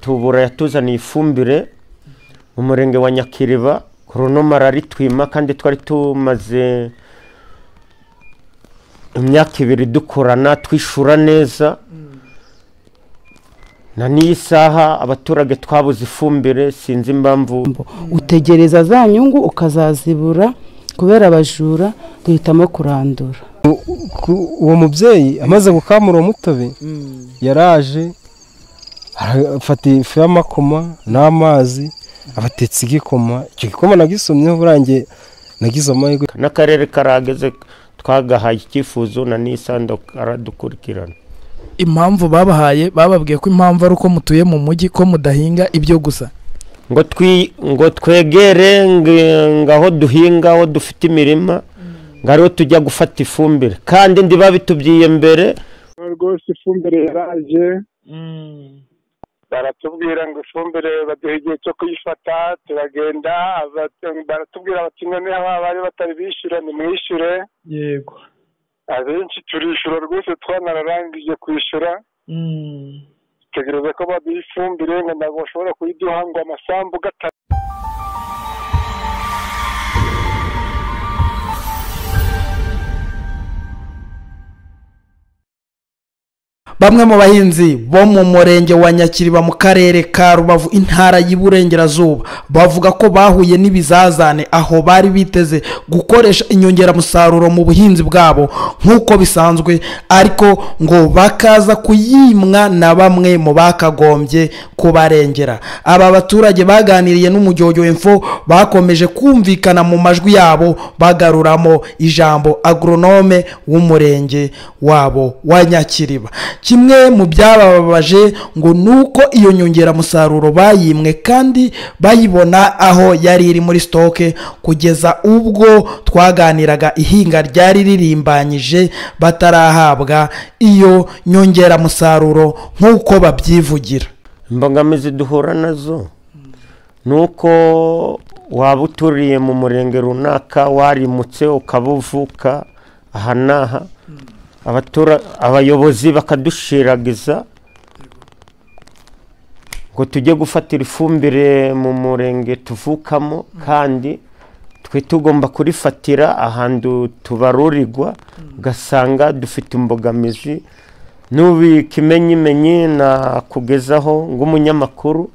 Tubura yatuzaniye ifumbire mu murenge wa Nyakiriba, Goronome araritwima kandi twari tumaze imyaka 2 dukorana twishura neza. Na niyi saha abaturage twabuze ifumbire, sinzi impamvu. Utegereza za nyungu ukazazibura kubera abajura, duhitamo kurandura. Uwo mubyeyi amaze gukamura umutobe yaraje afata ifu y'amakoma n'amazi abatetse igikoma. Icyo gikoma nagisomyeho burangiye nagize amahirwe. N'akarere karageze twagahaye icyifuzo na n'isando aradukurikirana. Impamvu babahaye bababwiye ko impamvu ari uko mutuye mu mujyi ko mudahinga ibyo gusa, ngo twegere ngaho duhinga, aho dufite imirima, ngariho tujya gufata ifumbire kandi ndiba bitubyiye mbere. Rwose ifumbire yaraje, baratubwira ngo ifumbire baduha igihe cyo kuyifata, turagenda baratubwira bati none bari batari bishyura nimwishyure. Yego, abenshi turishura rwose, twanararangije kwishyura. Tegereza ko baduha ifumbire ngo ntabwo bashobora kuyiduha ngo amasambu gatatu. Bamwe mu bahinzi bo mu murenge wa Nyakiriba mu karere ka Rubavu intara y'Iburengerazuba bavuga ko bahuye n'ibizazane aho bari biteze gukoresha inyongeramusaruro mu buhinzi bwabo nk'uko bisanzwe, ariko ngo bakaza kuyimwa na bamwe mu bakagombye kubarengera. Aba baturage baganiriye n'Umujyojyo Info bakomeje kumvikana mu majwi yabo bagaruramo ijambo agronome w'umurenge wabo wa Nyakiriba. Kimwe mu byabababaje ngo nuko iyo nyongeramusaruro bayimwe kandi bayibona aho yari iri muri stoke, kugeza ubwo twaganiraga ihinga ryari ririmbanyije batarahabwa iyo nyongeramusaruro nk'uko babyivugira. Imbogamizi duhura nazo nuko waba uturiye mu murenge runaka, warimutse ukabuvuka aha n'aha, abayobozi bakadushiragiza ngo tujye gufatira ifumbire mu murenge tuvukamo, kandi twe tugomba kurifatira ahantu tubarurirwa. Ugasanga dufite imbogamizi. Nubikimenyimenyi na kugezaho ng'umunyamakuru,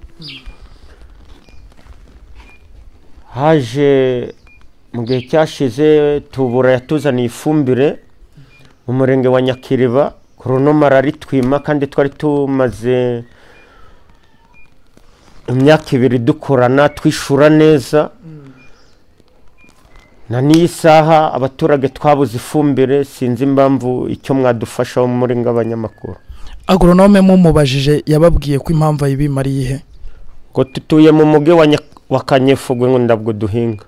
haje mu gihe cyashize Tubura yatuzaniye ifumbire mu murenge wa Nyakiriba, Goronome araritwima kandi twari tumaze imyaka 2 dukorana twishura neza. Na niyi saha abaturage twabuze ifumbire, sinzi impamvu. Icyo mwadufasha muri ng'abanyamakuru. Agronome mumubajije yababwiye ko impamvu ayibimariye ihe? Ngo tutuye mu muge wa Kanyefugwe ngo ndabwo duhinga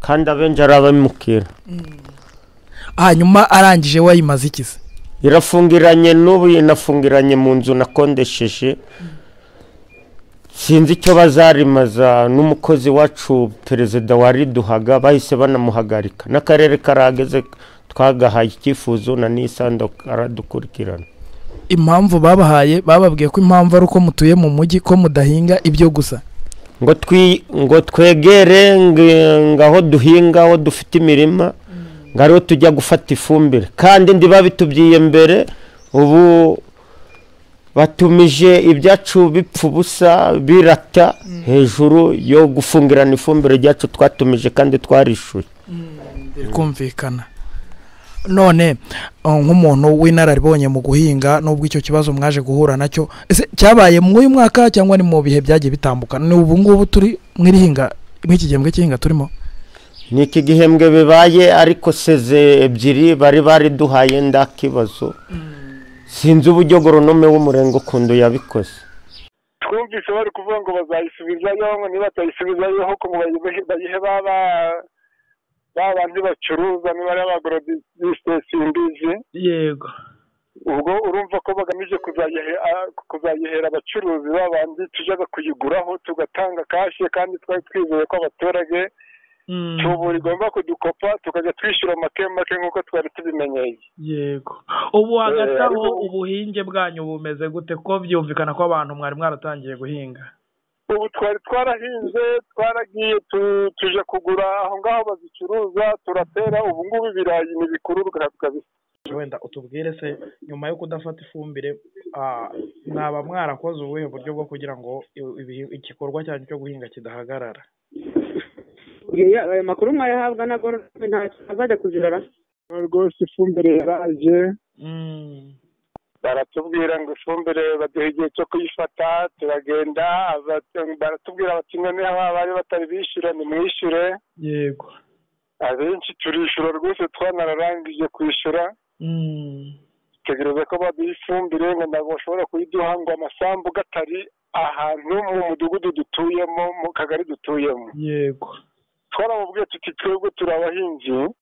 kandi abenje arabamukira. Hanyuma arangije wayimaze ikize? Irafungiranye, n'ubu inafungiranye mu nzu nakondesheje. Sinzi icyo bazarimaza. N'umukozi wacu perezida wariduhaga bahise banamuhagarika. N'akarere karageze twagahaye icyifuzo na n'isando aradukurikirana. Impamvu babahaye bababwiye ko impamvu ari uko mutuye mu mujyi ko mudahinga ibyo gusa, ngo twegere ngaho duhinga, aho dufite imirima, ngariho tujya gufata ifumbire kandi ndiba bitubyiye mbere. Ubu batumije ibyacu bipfa ubusa birata hejuru yo gufungirana ifumbire ryacu twatumije kandi twarishuye. Kumvikana. None nk'umuntu w'inararibonye mu guhinga, nubwo icyo kibazo mwaje guhura nacyo, ese cyabaye mu uyu mwaka cyangwa ni mu bihe byagiye bitambuka? Ni ubu ngubu turi mwirihinga nk'iki gihembwe cy'ihinga turimo? Ni iki gihembwe bibaye, ariko seze 2 bari duhaye ndakibazo. Sinzi uburyo Goronome w'umurenge ukundu yabikoze. Twumvise bari kuvuga ngo bazayisubizayo, ngo niba batayisubizayo ko bayihe babandi bacuruza, niba ari abagorodisite simbizi. Yego. Ubwo urumva ko bagamije kuzayihera abacuruzi babandi tujyaga kuyiguraho tugatanga kashe, kandi twari twizeye ko abaturage tubura igomba kudukopa tukajya twishyura make make nk'uko twari tubimenyeye. yego. ubu hagati aho ubuhinge bwanyu bumeze gute ko byumvikana ko abantu mwari mwaratangiye guhinga? Ubu twari twarahinze twaragiye tuje kugura aho ngaho bazicuruza turatera. Ubu ngubu ibirayi ni bikuru kabisa. Wenda utubwire se nyuma yo kudafata ifumbire mwaba mwarakoze ubuhe buryo bwo kugira ngo igikorwa cyanyu cyo guhinga kidahagarara? Ayo makuru mwayahabwa na guverinoma ntacyo azajya kuzirara rwose. Ifumbire yaraje baratubwira ngo ifumbire baduha igihe cyo kuyifata turagenda baratubwira bati noneho abari batari bishyura nimwishyure. yego. abenshi turishyura rwose twanararangije kwishyura. tegereza ko baduha ifumbire ngo ntabwo bashobora kuyiduha ngo amasambu gatari ahantu mu mudugudu dutuyemo mu kagari dutuyemo. yego. twaramubwiye tuti twebwe turi abahinzi.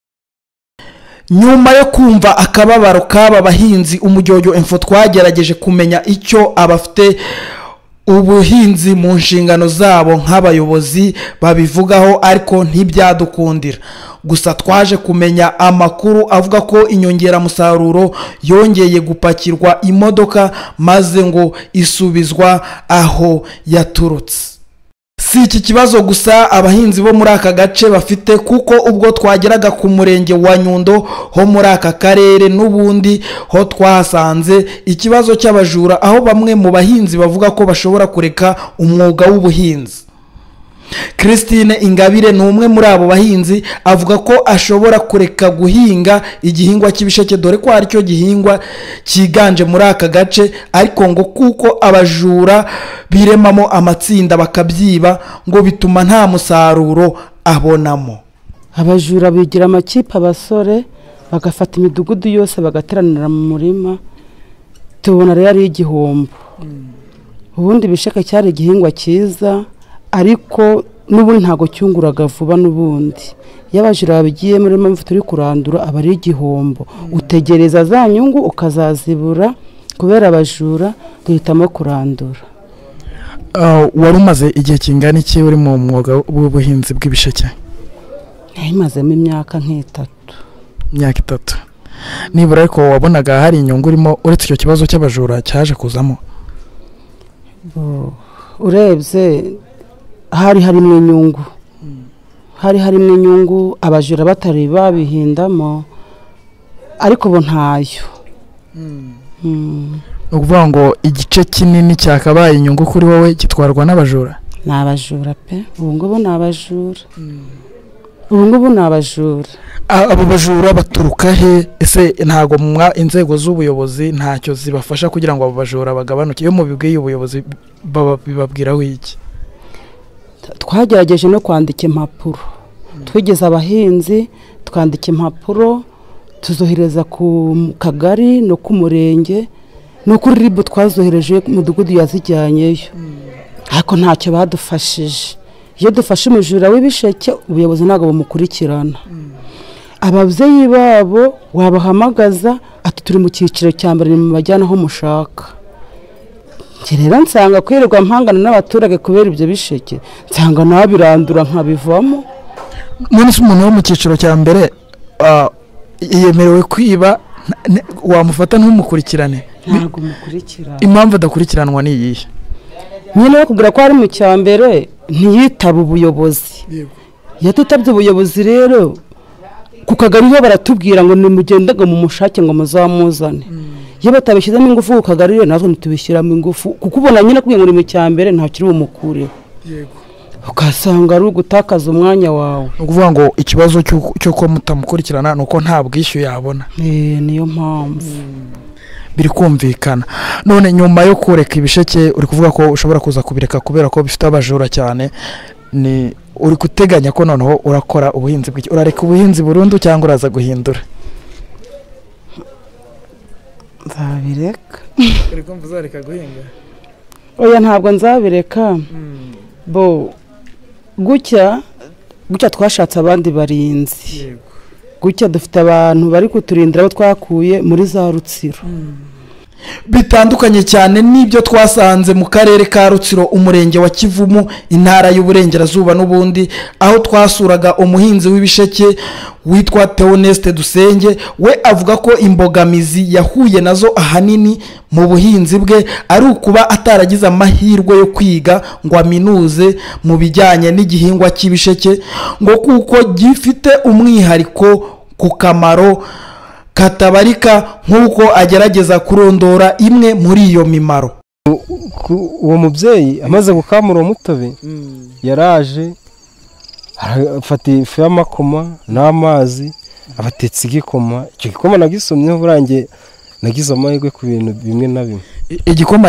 nyuma yo kumva akababaro k'aba bahinzi Umujyojyo Info twagerageje kumenya icyo abafite ubuhinzi mu nshingano zabo nk'abayobozi babivugaho ariko ntibyadukundira. gusa twaje kumenya amakuru avuga ko inyongeramusaruro yongeye gupakirwa imodoka maze ngo isubizwa aho yaturutse. si iki kibazo gusa abahinzi bo muri aka gace bafite kuko ubwo twageraga ku murenge wa Nyundo ho muri aka karere n'ubundi ho twahasanze ikibazo cy'abajura aho bamwe mu bahinzi bavuga ko bashobora kureka umwuga w'ubuhinzi. Christine Ingabire ni umwe muri abo bahinzi avuga ko ashobora kureka guhinga igihingwa cy'ibisheke dore ko ari cyo gihingwa cyiganje muri aka gace ariko ngo kuko abajura biremamo amatsinda bakabyiba ngo bituma nta musaruro abonamo. Abajura bigira amakipe abasore bagafata imidugudu yose bagateranira mu murima tubona rero ari igihombo. ubundi ibisheke cyari igihingwa cyiza ariko n'ubundi ntago cyunguraga vuba n'ubundi y'abajura babigiye muri mpamvu turi kurandura aba ari igihombo. utegereza za nyungu ukazazibura kubera abajura duhitamo kurandura. wari umaze igihe kingana iki uri mu mwuga w'ubuhinzi bw'ibisheke? Nahimazemo imyaka nk'itatu. imyaka 3. nibura ariko wabonaga hari inyungu urimo uretse icyo kibazo cy'abajura cyaje kuzamo? urebye hari harimo inyungu abajura batari babihindamo ariko bo ntayo. ukuvuga ngo igice kinini cyakabaye inyungu kuri wowe gitwarwa n'abajura? Ni abajura pe. ubu ngubu ni abajura. abo bajura baturuka he? ese ntago inzego z'ubuyobozi ntacyo zibafasha kugira ngo abo bajura bagabanuke? iyo mubibwiye ubuyobozi bibabwiraho iki? twagerageje no kwandika impapuro. twigeze abahinzi twandika impapuro tuzohereza ku kagari no ku murenge no kuri RIB twazohereje mudugudu yazijyanyeyo ariko ntacyo badufashije. iyo dufashe umujura w'ibisheke ubuyobozi ntabwo bumukurikirana. ababyeyi babo wabahamagaza ati turi mu cyiciro cya mbere mu bajyana aho mushaka. rero nsanga kwirirwa mpangana n'abaturage kubera ibyo bisheke nsanga nabirandura nkabivamo. none se umuntu wo mu cyiciro cya mbere yemerewe kwiba wamufata ntumukurikirane? ntabwo mukurikirana. impamvu adakurikiranwa ni iyihe? nyine bakubwira ko ari mu cya mbere ntiyitaba ubuyobozi. iyo tutabye ubuyobozi rero ku kagari ho baratubwira ngo nimugendaga mu mushake ngo muzamuzane. iyo batabishyizemo ingufu ku kagari rero natwe ntitubishyiramo ingufu kuko ubona nyine kubwira ngo uri mu cya mbere nta kiri bumukureho. ugasanga ari ugutakaza umwanya wawe. ni ukuvuga ngo ikibazo cy'uko mutamukurikirana ni uko nta bwishyu yabona. niyo mpamvu. biri kumvikana. none nyuma yo kureka ibisheke uri kuvuga ko ushobora kuza kubireka kubera ko bifite abajura cyane, ni uri guteganya ko noneho urakora ubuhinzi bw'iki? urareka ubuhinzi burundu cyangwa uraza guhindura? nzabireka. uri kumva uzareka guhinga? oya ntabwo nzabireka. gutya twashatse abandi barinzi. gutya dufite abantu bari kuturindira abo twakuye muri za Rutsiro. bitandukanye cyane n'ibyo twasanze mu karere ka Rutsiro umurenge wa Kivumu intara y'uburengerazuba n'ubundi aho twasuraga umuhinzi w'ibisheke witwa Theoneste Dusenge. We avuga ko imbogamizi yahuye nazo ahanini mu buhinzi bwe ari ukuba ataragize amahirwe yo kwiga ngo aminuze mu bijyanye n'igihingwa cy'ibisheke ngo kuko gifite umwihariko ku kamaro katabarika nk'uko agerageza kurondora imwe muri iyo mimaro. uwo mubyeyi amaze gukamura umutobe yaraje afata ifu y'amakoma n'amazi abatetse igikoma. Icyo gikoma nagisomyeho burangiye nagize amahirwe ku bintu bimwe na bimwe. Igikoma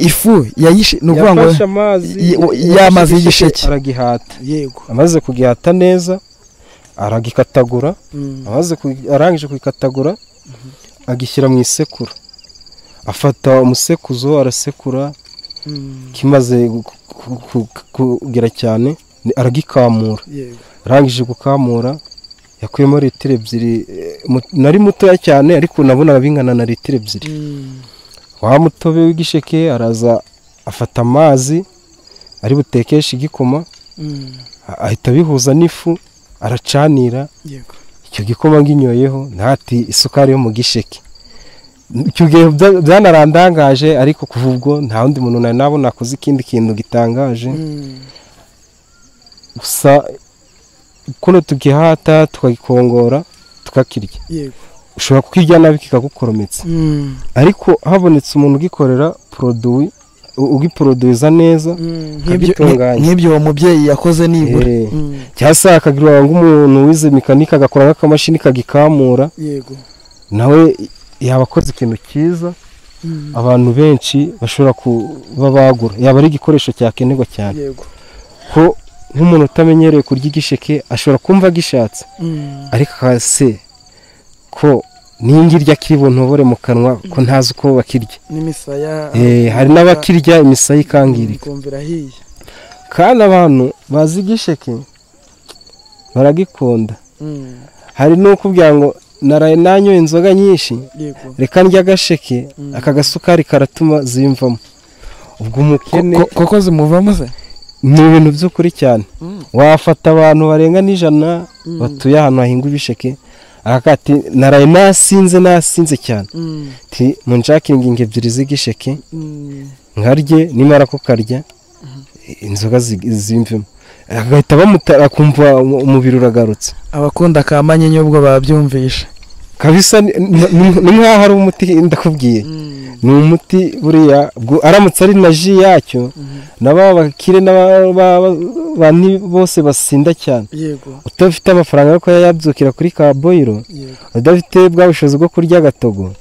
ifu yayishe no kuvuga ngo y'amazi y'igisheke aragihata. Yego. Amaze kugihata neza aragikatagura. Arangije kugikatagura agishyira mu isekuru. Afata umusekuzo arasekura. Kimaze kugera cyane aragikamura. Arangije gukamura yakuyemo litiro 2. Nari mutoya cyane ariko nabona bingana na litiro 2. Wa mutobe w'igisheke araza afata amazi ari butekesha igikoma. Ahita bihuza n'ifu aracanira. Icyo gikoma nginyoyeho ntati isukari yo mu gisheke. Icyo gihe byanarandangaje ariko kuva ubwo nta wundi muntu nabona akoze ikindi kintu gitangaje. Gusa kuno tugihata tukagikongora tukakirya. Ushobora kukirya nabi kikagukorometse. Ariko habonetse umuntu ugikorera produit ugiproduza neza nk'ibyo uwo mubyeyi yakoze nibura. Cyasa akagira ngo umuntu wize mekanika agakora nk'akamashini kagikamura. Yego. Nawe yabakoze ikintu cyiza abantu benshi bashobora kuba bagura. Yaba ari igikoresho cyakenerwa cyane. Yego. Ko nk'umuntu utamenyereye kurya igisheke ashobora kumva gishatse. Ariko hase ko ningirya kibonobore mu kanwa ko ntazi uko bakirya n'imisaya. Hari n'abakirya imisaya ikangirika. Kandi abantu bazi igisheke baragikunda. Hari no kubwira ngo naraye nanyoye inzoga nyinshi reka ndya agasheke aka gasukari karatuma zimvamo. Ubwo umukene koko zimuvamo se ni ibintu by'ukuri cyane. Wafata abantu barenga n'ijana batuye ahantu hahinga ibisheke akati naraye nasinze cyane. Ti munjakinga inge 2 z'igisheke nkarye nimara ko karya inzoga zimvemo. Agahita bamutara kumva umubiri uragarutse. Abakunda kamanye nyobwo babyumvisha kabisa. Ni nkaho hari umuti ndakubwiye. Ni umuti buriya aramutse ari na ji yacyo n'abakire n'abandi bose basinda cyane. Utafite amafaranga yo yabyukira kuri kaboyiro udafite bwa bushobozi bwo kurya agatogo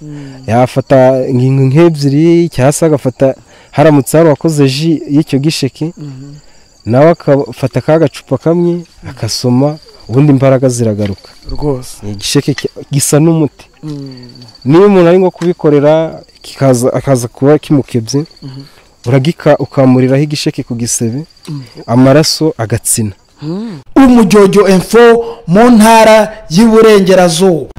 yafata nk'ebyiri cyangwa agafata haramutse hari wakoze ji y'icyo gisheke nawe akafata ka gacupa kamwe akasoma ubundi imbaraga ziragaruka rwose. Igisheke gisa n'umuti. Niyo umuntu ari ngo kubikorera akaza kuba kimukebye ukamuriraho igisheke ku gisebe amaraso agatsina. Umujyojyo info mu ntara y'Iburengerazuba.